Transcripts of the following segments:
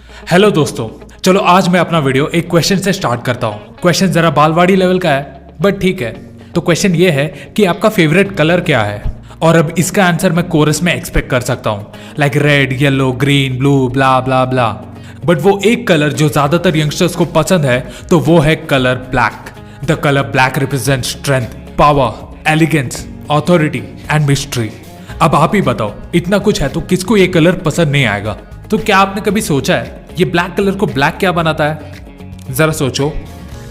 Hello दोस्तों, चलो आज मैं अपना वीडियो एक क्वेश्चन से स्टार्ट करता हूँ। क्वेश्चन जरा बालवाड़ी लेवल का है बट ठीक है। तो क्वेश्चन ये है कि आपका फेवरेट कलर क्या है, और अब इसका आंसर मैं कोरस में एक्सपेक्ट कर सकता हूँ, like red, yellow, green, blue, blah blah blah. But वो एक कलर जो ज्यादातर यंगस्टर्स को पसंद है तो वो है colour black. The colour black represent strength, power, elegance, authority and mystery. अब आप ही बताओ, इतना कुछ है तो किसको ये कलर पसंद नहीं आएगा। तो क्या आपने कभी सोचा है ये ब्लैक कलर को ब्लैक क्या बनाता है? जरा सोचो।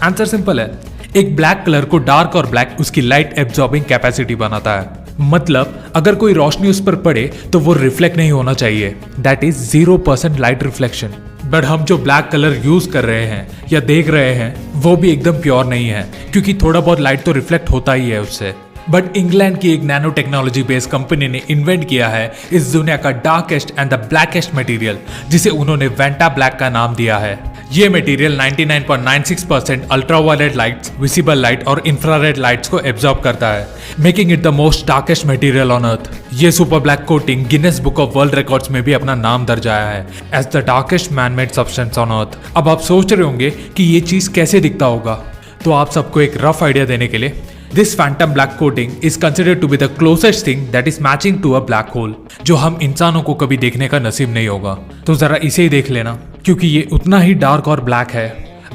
आंसर सिंपल है, एक ब्लैक कलर को डार्क और ब्लैक उसकी लाइट एब्जॉर्बिंग कैपेसिटी बनाता है। मतलब अगर कोई रोशनी उस पर पड़े तो वो रिफ्लेक्ट नहीं होना चाहिए, that is 0% light reflection. But हम जो ब्लैक कलर यूज कर रहे हैं या देख रहे हैं वो भी एकदम प्योर नहीं है, क्योंकि थोड़ा बहुत लाइट तो रिफ्लेक्ट होता ही है उससे। बट इंग्लैंड की एक नैनो टेक्नोलॉजी बेस्ड कंपनी ने इन्वेंट किया है इस दुनिया का darkest and the blackest material, जिसे उन्होंने वेंटा ब्लैक का नाम दिया है। ये material 99.96% ultraviolet lights, visible light और इंफ्रारेड लाइट्स को एब्जॉर्ब करता है, making it the most darkest material on earth. ये super black coating Guinness book of world records में भी अपना नाम दर्ज आया है as the darkest man made substance on earth. अब आप सोच रहे होंगे कि ये चीज कैसे दिखता होगा, तो आप सबको एक रफ आइडिया देने के लिए, This phantom black coating is considered to be the closest thing that is matching to a black hole, जो हम इंसानों को कभी देखने का नसीब नहीं होगा। तो जरा इसे ही देख लेना, क्योंकि ये उतना ही डार्क और ब्लैक है।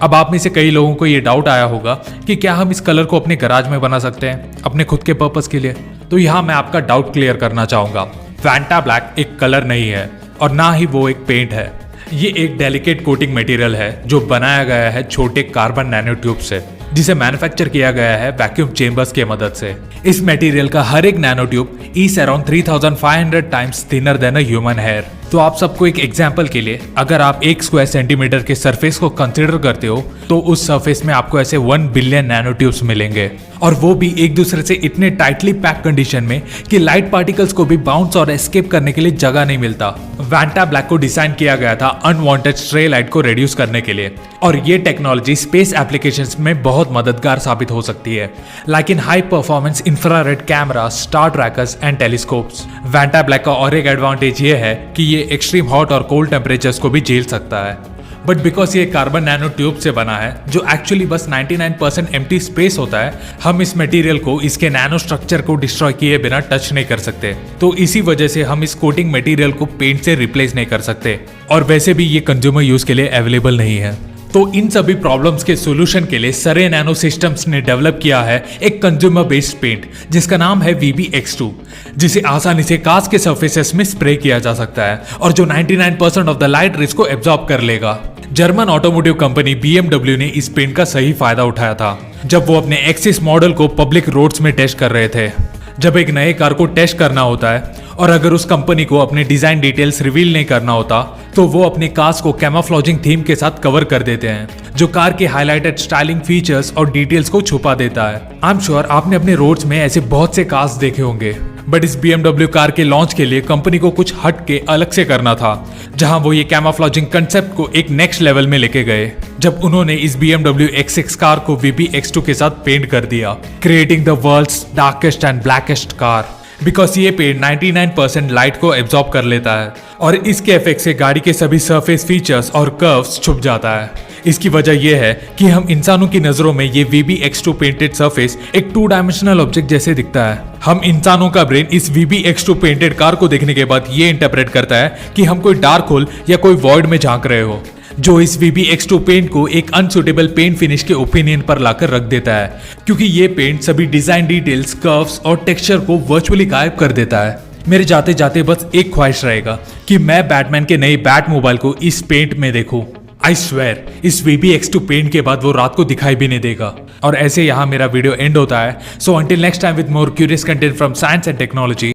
अब आप में से कई लोगों को ये डाउट आया होगा कि क्या हम इस कलर को अपने गराज में बना सकते हैं अपने खुद के पर्पस के लिए। तो यहाँ मैं आपका डाउट क्लियर करना चाहूंगा। फैंटा ब्लैक एक कलर नहीं है और ना ही वो एक पेंट है। ये एक डेलिकेट कोटिंग मटेरियल है जो बनाया गया है छोटे कार्बन नैनो ट्यूब से, जिसे मैन्युफैक्चर किया गया है वैक्यूम चेंबर्स की मदद से। इस मटेरियल का हर एक nano tube is around 3500 times thinner than a human hair. तो आप सबको एक एग्जांपल के लिए, अगर आप 1 स्क्वायर सेंटीमीटर के सरफेस को कंसीडर करते हो तो उस सरफेस में आपको ऐसे 1 बिलियन नैनो ट्यूब्स मिलेंगे, और वो भी एक दूसरे से इतने टाइटली पैक कंडीशन में कि लाइट पार्टिकल्स को भी बाउंस और एस्केप करने के लिए जगह नहीं मिलता। वैंटा ब्लैक को डिजाइन किया गया था अनवांटेड स्ट्रे लाइट को रिड्यूस करने के लिए, और ये टेक्नोलॉजी स्पेस एप्लीकेशंस में बहुत मददगार साबित हो सकती है, like in high performance infrared camera, star trackers and telescopes. Vantablack का और एक एडवांटेज ये है कि ये एक्सट्रीम हॉट और कोल्ड टेम्परेचर्स को भी झेल सकता है। बट बिकॉज ये कार्बन नैनो ट्यूब से बना है जो एक्चुअली बस 99% एम्प्टी स्पेस होता है, हम इस मटेरियल को इसके नैनो स्ट्रक्चर को डिस्ट्रॉय किए बिना टच नहीं कर सकते। तो इसी वजह से हम इस कोटिंग मटेरियल को पेंट से रिप्लेस नहीं कर सकते, और वैसे भी ये कंज्यूमर यूज के लिए अवेलेबल नहीं है। तो इन सभी प्रॉब्लम्स के सॉल्यूशन के लिए सरे नैनो सिस्टम्स ने डेवलप किया है एक कंज्यूमर बेस्ड पेंट जिसका नाम है VBX2, जिसे आसानी से कार्स के सर्फेसेस में स्प्रे किया जा सकता है और जो 99% ऑफ द लाइट रेज को एब्जॉर्ब कर लेगा। जर्मन ऑटोमोटिव कंपनी BMW ने इस पेंट का सही फायदा उठाया था जब वो अपने एक्सिस मॉडल को पब्लिक रोड्स में टेस्ट कर रहे थे। जब एक नए कार को टेस्ट करना होता है और अगर उस कंपनी को अपने डिजाइन डिटेल्स रिवील नहीं करना होता तो वो अपनी कार्स को कैमोफ्लेजिंग थीम के साथ कवर कर देते हैं, जो कार के हाईलाइटेड स्टाइलिंग फीचर्स और डिटेल्स को छुपा देता है। आई एम श्योर आपने अपने रोड्स में ऐसे बहुत से कार्स देखे होंगे, बट इस BMW कार के लॉन्च के लिए कंपनी को कुछ हट के अलग से करना था, जहां वो ये कैमोफ्लेजिंग कंसेप्ट को एक नेक्स्ट लेवल में लेके गए जब उन्होंने इस BMW X6 कार को VBX2 के साथ पेंट कर दिया, creating the world's darkest and blackest car. Because ये पेंट 99% लाइट को एब्जॉर्ब कर लेता है और इसके इफेक्ट से गाड़ी के सभी सरफेस फीचर्स और कर्व्स छुप जाता है। इसकी वजह यह है कि हम इंसानों की नजरों में ये VBX2 पेंटेड सरफेस एक 2 डायमेंशनल ऑब्जेक्ट जैसे दिखता है। हम इंसानों का ब्रेन इस VBX2 पेंटेड कार को देखने के बाद ये इंटरप्रेट करता है कि हम कोई डार्क होल या कोई वॉइड में झांक रहे हो, जो इस VBX2 पेंट को एक अनसुटेबल पेंट फिनिश के ओपिनियन पर लाकर रख देता है, क्योंकि ये पेंट सभी डिजाइन डिटेल्स, कर्व्स और टेक्सचर को वर्चुअली गायब कर देता है। मेरे जाते जाते बस एक ख्वाहिश रहेगा कि मैं बैटमैन के नए बैट मोबाइल को इस पेंट में देखूं। आई स्वेयर इस VBX2 पेंट के बाद वो रात को दिखाई भी नहीं देगा। और ऐसे यहाँ मेरा वीडियो एंड होता है। So until next time with more curious content from science and technology.